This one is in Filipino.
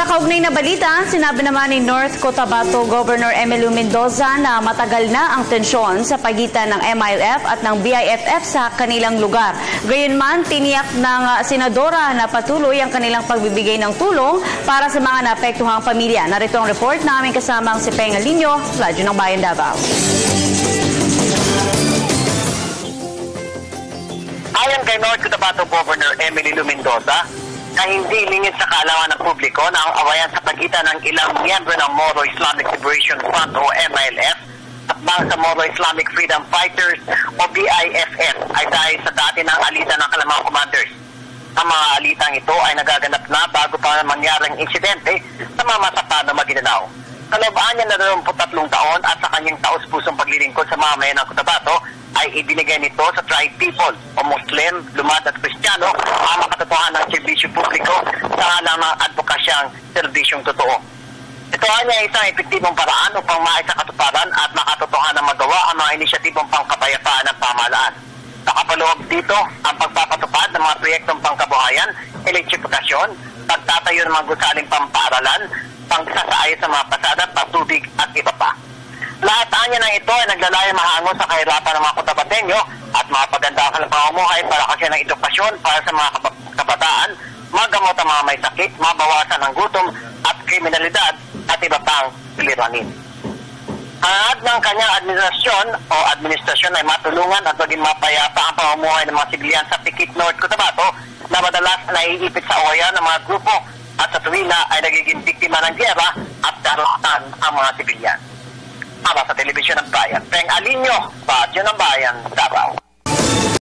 Sa kaugnay na balita, sinabi naman ni North Cotabato Governor Emilio Mendoza na matagal na ang tensyon sa pagitan ng MILF at ng BIFF sa kanilang lugar. Gayunman, tiniyak ng senadora na patuloy ang kanilang pagbibigay ng tulong para sa mga naapektuhang pamilya. Narito ang report na aming kasamang si Peng Alinio, Radyo ng Bayan Davao. Ayon kay North Cotabato Governor Emilio Mendoza, na hindi lingid sa kaalaman ng publiko na ang awayan sa pagitan ng ilang miyembro ng Moro Islamic Liberation Front o MILF at bangsa Moro Islamic Freedom Fighters o BIFF ay dahil sa dati ng alitan ng kanilang commanders. Ang mga alitang ito ay nagaganap na bago pa mangyaring insidente sa Mamasapano, Maguindanao. Sa loob-an niya na 23 taon at sa kanyang taos-pusong paglilingkod sa mga mayan ng Cotabato, ay ibinigay nito sa tribe people o Muslim, Lumad at Kristiyano ang makatotohanan ng serbisyo publiko sa ngalan ng advokasyang serbisyong totoo. Ito ay isang epektibong paraan upang maisakatuparan at makatotohanan magawa ang mga inisyatibong pangkapayapaan ng pamahalaan. Nakapaloob dito ang pagpapatupad ng mga proyektong pangkabuhayan, elektrifikasyon, pagtatayo ng mga gusaling pampaaralan, pagsasaayos sa mga pasada, patubig at iba pa. Lahat niya ng ito ay naglalayong mahango sa kahirapan ng mga Cotabateño at mapaganda ang pamumuhay para kasi ng edukasyon para sa mga kabataan, magamot ang mga may sakit, mabawasan ang gutom at kriminalidad at iba pang piliranin. At ng kanyang administrasyon ay matulungan at maging mapayapa ang pamumuhay ng mga sibilyan sa Pikit North Cotabato na madalas naiipit sa awayan ng mga grupo at sa tuwina ay nagiging biktima ng giyera at karapatan ang mga sibilyan. Para sa Telebisyon ng Bayan, Peng Alinio, Radyo ng Bayan, Davao.